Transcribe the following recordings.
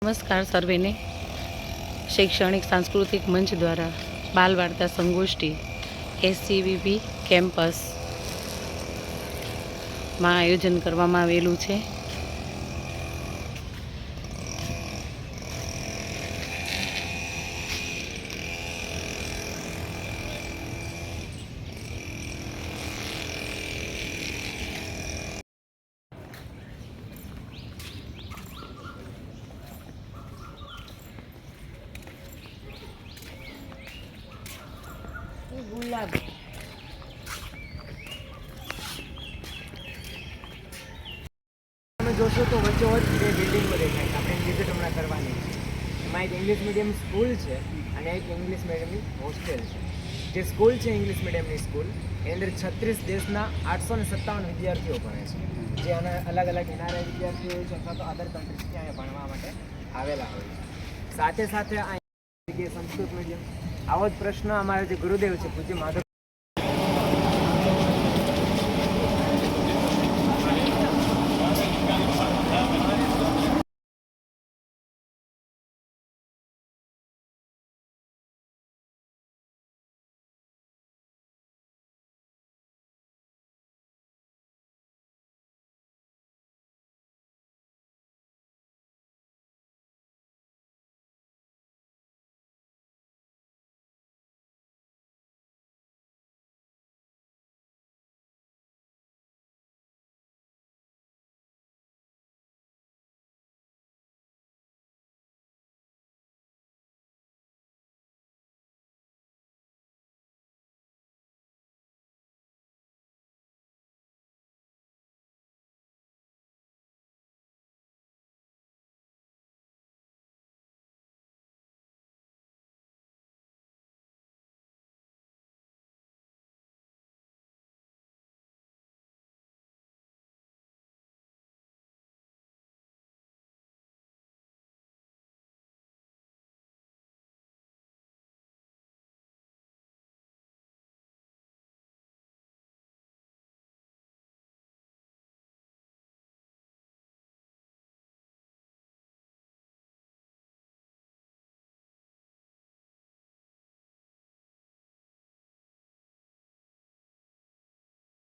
नमस्कार सर्वे ने शैक्षणिक सांस्कृतिक मंच द्वारा बाल वार्ता संगोष्ठी SCVP केम्पस में आयोजन करवामां आवेलुं छे। गुलाब તમે જોશો તો વચ્ચોવચ્ચ બે બિલ્ડિંગો દેખાય છે. આપણે વિઝિટ હમણાં કરવાની છે. એમાં એક ઇંગ્લિશ મીડિયમ સ્કૂલ છે અને એક ઇંગ્લિશ મીડિયમની હોસ્ટેલ છે. જે સ્કૂલ છે ઇંગ્લિશ મીડિયમની સ્કૂલ એની અંદર 36 દેશના 857 વિદ્યાર્થીઓ ભણે છે. જે આના અલગ અલગ NRI વિદ્યાર્થીઓ હોય છે અથવા તો અધર કન્ટ્રીઝથી અહીંયા ભણવા માટે આવેલા હોય છે. સાથે સાથે આ સંસ્કૃત મીડિયમ. આવો જ પ્રશ્ન અમારા જે ગુરુદેવ છે પૂજ્ય માધવ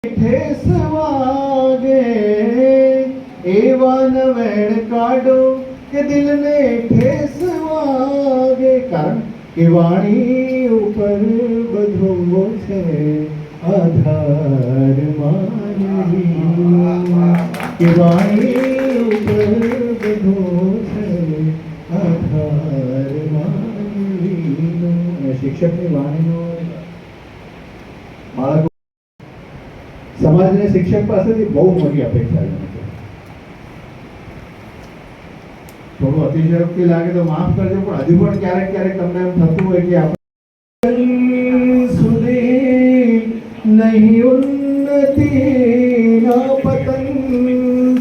ठेस वागे एवान वेण काढो के दिल ने ठेस वागे कारण के वाणी ऊपर बधो छे आधार मानवी के वाणी ऊपर बधो छे आधार मानवी शिक्षक ની વાણીનો બાળકો સમાજને શિક્ષક પાસેથી બહુ મોટી અપેક્ષા છે. થોડું અતિશયોક્તિ લાગે તો માફ કરજો, પણ હજુ પણ ક્યારેક ક્યારેક તમને એમ થતું હોય કે આપણે સુધી નહીં ઉન્નતિ ના પતન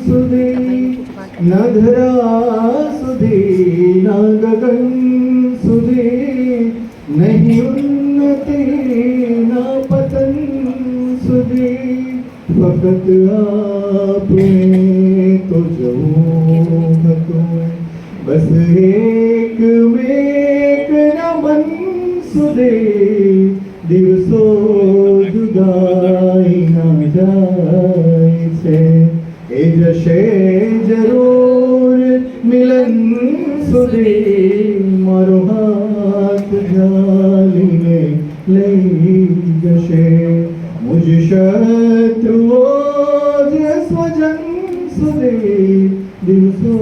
સુધી ન ધરા સુધી ના ગગન સુધી નહીં ઉન્નતિ ના પતન સુધી ફકત આપણે તો જવું હતું બસ એક મેક મન સુધી દિવસો જુદાઈ ના જાય છે એ જશે જરૂર મિલન સુધી મારો હાથ ઝાલીને લઈ જશે मुझ शत्रुओ जे स्वजन सुदे दिवसो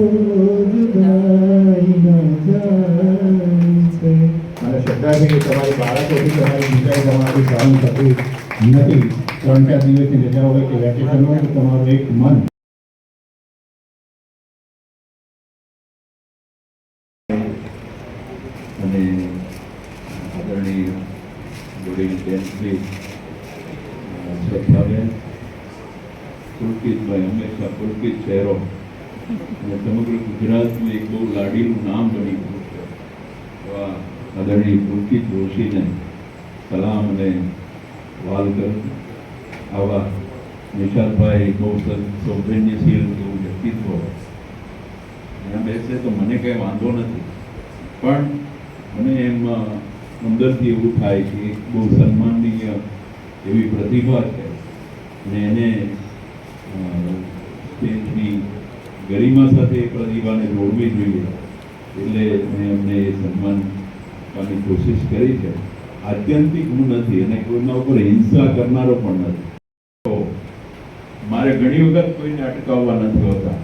जुदाई ना जाए मारा शब्दा છે કે તમારી બાળકોથી તમારી વિચાર તમારી સહન થતી નથી. 3-4 દિવસની રજા હોય કે વેકેશન હોય તો તમારું એક મન અને આદરણીય વડીલ બેનશ્રી શ્રદ્ધાબેન પુલકિતભાઈ હંમેશા પુલકિત શહેરો અને સમગ્ર ગુજરાતનું એક બહુ લાડીનું નામ બની ગયું છે એવા આદરણીય પુલકિત જોશીને સલામ અને વાલકર. આવા નિશાલભાઈ બહુ સૌજન્યશીલ એવું વ્યક્તિત્વ બેસે તો મને કંઈ વાંધો નથી, પણ મને એમ અંદરથી એવું થાય કે એક બહુ સન્માનનીય એવી પ્રતિભા છે અને એને સ્ટેજની ગરિમા સાથે એ પ્રતિભાને જોડવી જોઈએ, એટલે મેં એમને એ સન્માન આપવાની કોશિશ કરી છે. આત્યંતિક હું નથી અને કોઈના ઉપર હિંસા કરનારો પણ નથી. તો મારે ઘણી વખત કોઈને અટકાવવા નથી હોતા.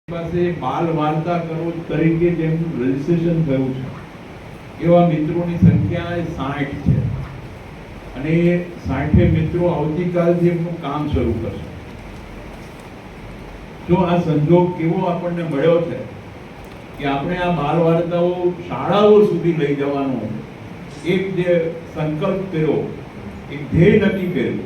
પાસે બાલ વાર્તા કરો તરીકે જેમનું રજીસ્ટ્રેશન થયું છે એવા મિત્રોની સંખ્યા 60 છે અને એ 60 મિત્રો આવતીકાલથી એમનું કામ શરૂ કરશે. જો આ સંજોગ કેવો આપણને મળ્યો છે કે આપણે આ બાલ વાર્તાઓ શાળાઓ સુધી લઈ જવાનો એક જે સંકલ્પ કર્યો, એક ધ્યેય નક્કી કર્યું.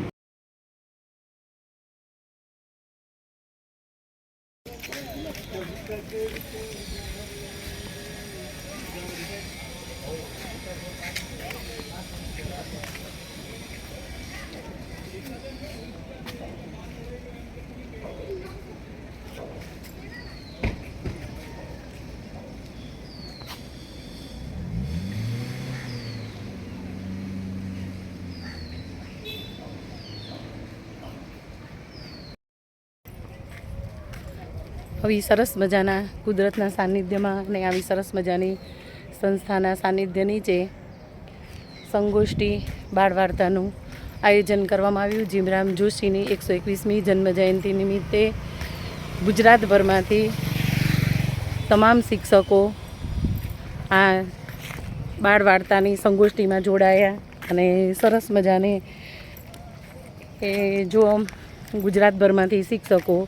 આવી સરસ મજાના કુદરતના સાનિધ્યમાં અને આવી સરસ મજાની સંસ્થાના સાનિધ્ય નીચે સંગોષ્ઠી બાળ વાર્તાનું આયોજન કરવામાં આવ્યું. જીમરામ જોશીની 121મી જન્મજયંતિ નિમિત્તે ગુજરાતભરમાંથી તમામ શિક્ષકો આ બાળ વાર્તાની સંગોષ્ઠીમાં જોડાયા અને સરસ મજાને એ જો ગુજરાતભરમાંથી શિક્ષકો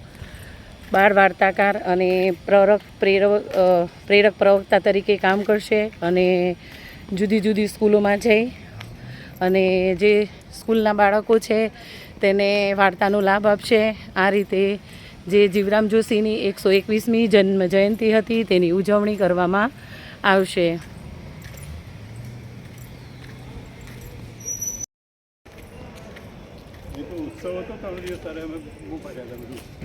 બાળ વાર્તાકાર અને પ્રેરક પ્રવક્તા તરીકે કામ કરશે અને જુદી જુદી સ્કૂલોમાં જઈ અને જે સ્કૂલના બાળકો છે તેને વાર્તાનો લાભ આપશે. આ રીતે જે જીવરામ જોશીની 121મી જન્મ જયંતિ હતી તેની ઉજવણી કરવામાં આવશે. ઉત્સવ હતો 3 દિવસ ત્યારે અમે બહુ મજા હતા બધું.